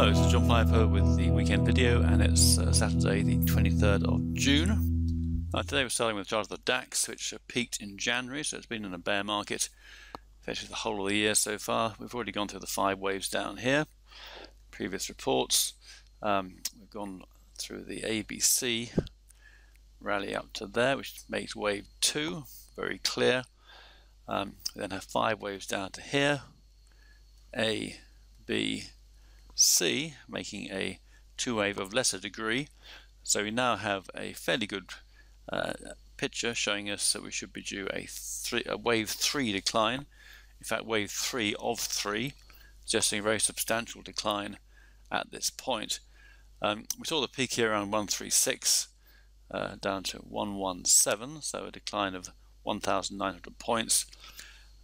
Hello, this is John Piper with the weekend video, and it's Saturday the 23rd of June. Today we're starting with the chart of the DAX, which peaked in January, so it's been in a bear market effectively the whole of the year so far. We've already gone through the 5 waves down here, previous reports. We've gone through the ABC rally up to there, which makes wave 2, very clear. We then have 5 waves down to here, A, B, C, making a 2-wave of lesser degree. So we now have a fairly good picture showing us that we should be due a wave 3 decline. In fact, wave 3 of 3, suggesting a very substantial decline at this point. We saw the peak here around 136 down to 117, so a decline of 1,900 points.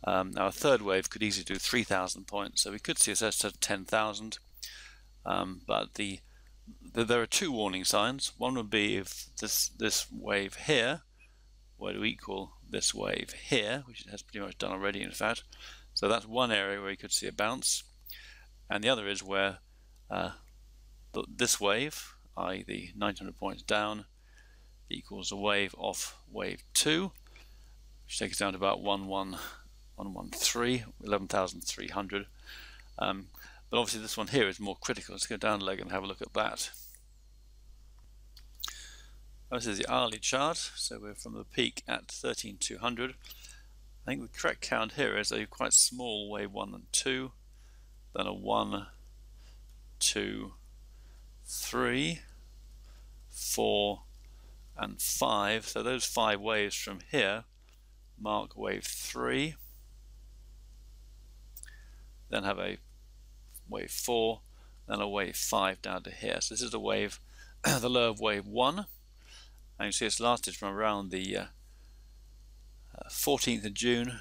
Now a third wave could easily do 3,000 points, so we could see a set of 10,000. But there are 2 warning signs. One would be if this wave here were to equal this wave here, which it has pretty much done already, in fact. So that's one area where you could see a bounce, and the other is where this wave, i.e. the 900 points down, equals a wave off wave 2, which takes us down to about 11,300. But obviously this one here is more critical. Let's go down a leg and have a look at that. This is the hourly chart, so we're from the peak at 13,200. I think the correct count here is a quite small wave 1 and 2, then a 1, 2, 3, 4, and 5. So those 5 waves from here mark wave 3, then have a wave 4, then a wave 5 down to here. So this is the wave, the low of wave 1, and you see it's lasted from around the 14th of June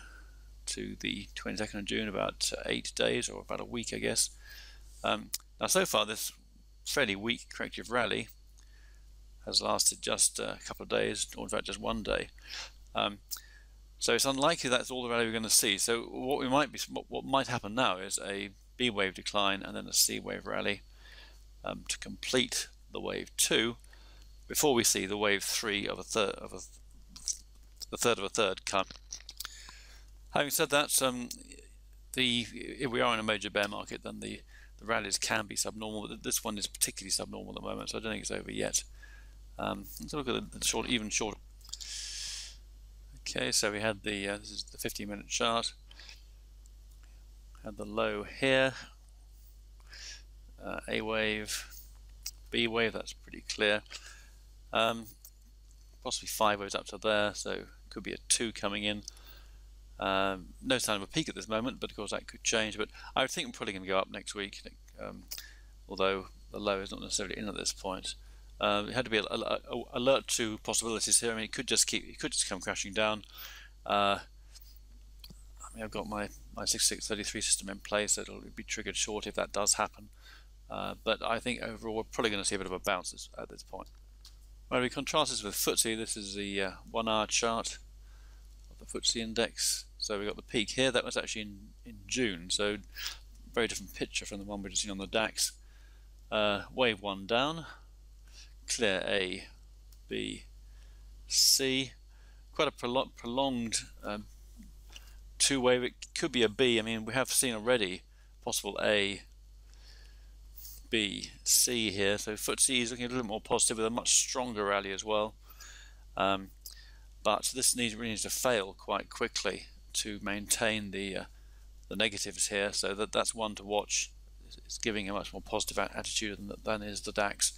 to the 22nd of June, about 8 days, or about a week, I guess. Now so far this fairly weak corrective rally has lasted just a couple of days, or in fact just 1 day. So it's unlikely that's all the rally we're going to see. So what might happen now is a B wave decline and then a C wave rally to complete the wave 2 before we see the wave 3 of the third of a third come. Having said that, if we are in a major bear market, then the rallies can be subnormal, but this one is particularly subnormal at the moment, so I don't think it's over yet. Let's look at the even shorter. Okay, so we had this is the 15-minute chart. Had the low here, A wave, B wave, that's pretty clear. Possibly 5 waves up to there, so could be a 2 coming in. No sign of a peak at this moment, but of course that could change. But I would think we're probably going to go up next week, although the low is not necessarily in at this point. It had to be alert to possibilities here. I mean, it could just come crashing down. I've got my 6633 system in place, so it'll be triggered short if that does happen. But I think overall we're probably going to see a bit of a bounce at this point. Well, we contrast this with FTSE. This is the 1-hour chart of the FTSE index. So we got the peak here. That was actually in June, so very different picture from the one we're just seeing on the DAX. Wave 1 down, clear A, B, C. Quite a prolonged 2-wave. It could be a B. I mean, we have seen already possible A, B, C here. So FTSE is looking a little more positive with a much stronger rally as well. But this really needs to fail quite quickly to maintain the negatives here. So that's one to watch. It's giving a much more positive attitude than is the DAX.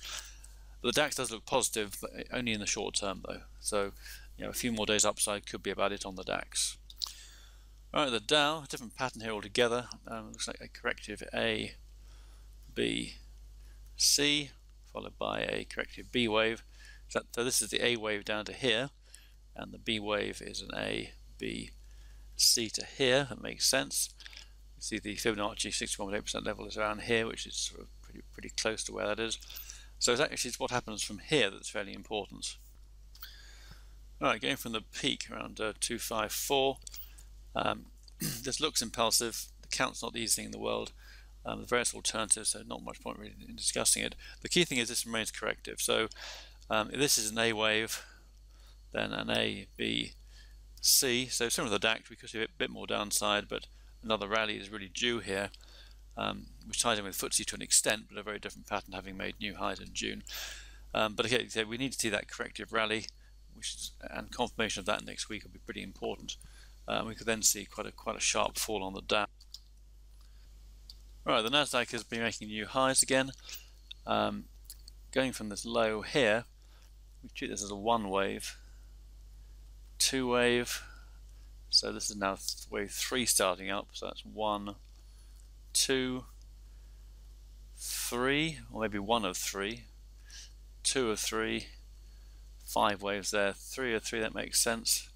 But the DAX does look positive, but only in the short term though. So a few more days upside could be about it on the DAX. Alright, the Dow, a different pattern here altogether. Looks like a corrective A, B, C, followed by a corrective B wave. So this is the A wave down to here, and the B wave is an A, B, C to here. That makes sense. You see the Fibonacci 61.8% level is around here, which is sort of pretty close to where that is. So it's actually what happens from here that's fairly important. Alright, going from the peak around 254. This looks impulsive. The count's not the easiest thing in the world. the various alternatives, so not much point really in discussing it. The key thing is this remains corrective. So if this is an A wave, then an A, B, C. So similar to the DAX, we could see a bit more downside, but another rally is really due here, which ties in with FTSE to an extent, but a very different pattern, having made new highs in June. But again, so we need to see that corrective rally, and confirmation of that next week will be pretty important. We could then see quite a sharp fall on the Dow. Right, the Nasdaq has been making new highs again, going from this low here. We treat this as a one wave, two wave. So this is now wave 3 starting up. So that's 1, 2, 3, or maybe 1 of 3, 2 of 3, 5 waves there, 3 of 3. That makes sense.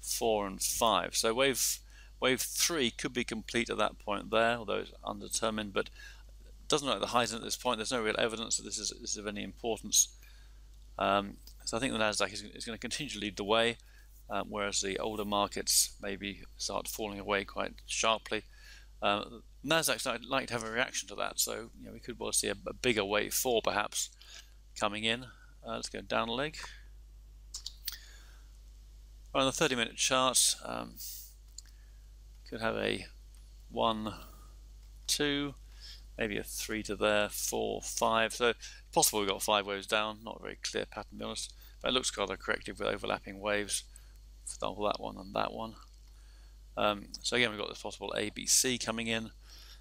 4 and 5. So wave 3 could be complete at that point there, although it's undetermined. But it doesn't look like the highs at this point. There's no real evidence that this is of any importance. So I think the Nasdaq is going to continue to lead the way, whereas the older markets maybe start falling away quite sharply. Nasdaq's like to have a reaction to that, so we could well see a bigger wave 4 perhaps coming in. Let's go down a leg. On the 30-minute chart, could have a 1, 2, maybe a 3 to there, 4, 5. So possible we've got 5 waves down. Not a very clear pattern, to be honest. But it looks rather corrective with overlapping waves. For example, that one and that one. So again, we've got this possible ABC coming in,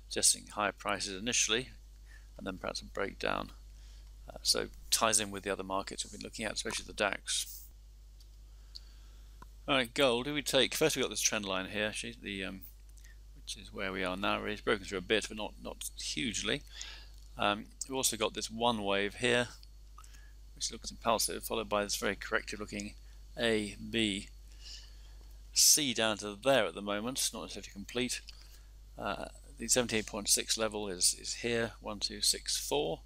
suggesting higher prices initially, and then perhaps a breakdown. So ties in with the other markets we've been looking at, especially the DAX. Alright, gold, do we take, first we've got this trend line here, which is where we are now. It's broken through a bit, but not hugely. We've also got this one wave here, which looks impulsive, followed by this very corrective looking A, B, C down to there at the moment, not necessarily complete. The 78.6 level is here, 1264,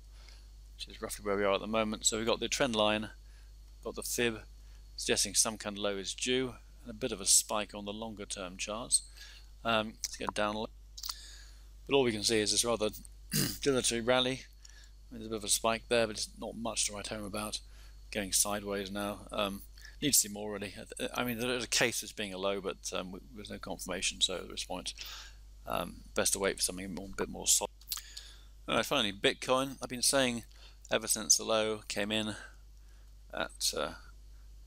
which is roughly where we are at the moment. So we've got the trend line, got the fib, suggesting some kind of low is due, and a bit of a spike on the longer term charts. Let's get down a little. But all we can see is this rather dilatory rally. There's a bit of a spike there, but it's not much to write home about. Going sideways now. Need to see more really. I mean, there's a case as being a low, but there's no confirmation, so at this point, best to wait for something a bit more solid. Alright, finally, Bitcoin. I've been saying ever since the low came in at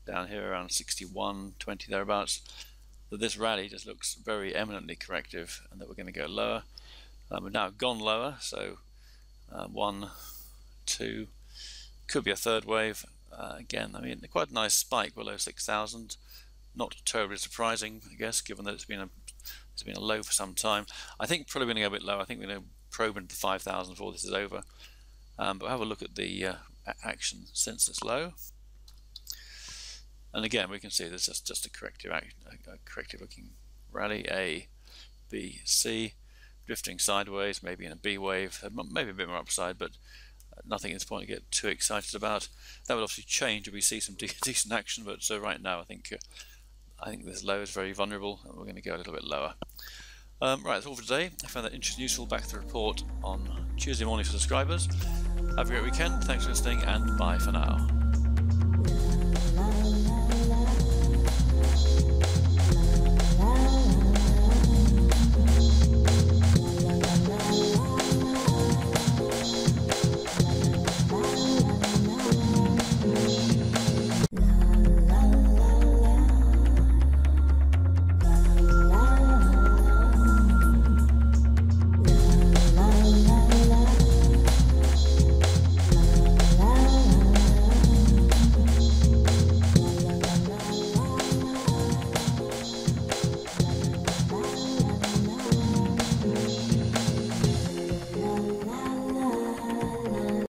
down here around 61.20 thereabouts, that this rally just looks very eminently corrective, and that we're going to go lower. We've now gone lower, so 1, 2, could be a third wave. Again, I mean, quite a nice spike below 6,000. Not terribly surprising, I guess, given that it's been a low for some time. I think probably going to go a bit lower. I think we're going to probe into 5,000 before this is over. But we'll have a look at the action since this low. And again, we can see there's just a corrective looking rally. A, B, C, drifting sideways, maybe in a B wave, maybe a bit more upside, but nothing at this point to get too excited about. That will obviously change if we see some decent action, but so right now I think this low is very vulnerable, and we're going to go a little bit lower. Right, that's all for today. I found that interesting, useful. Back to the report on Tuesday morning for subscribers. Have a great weekend. Thanks for listening, and bye for now.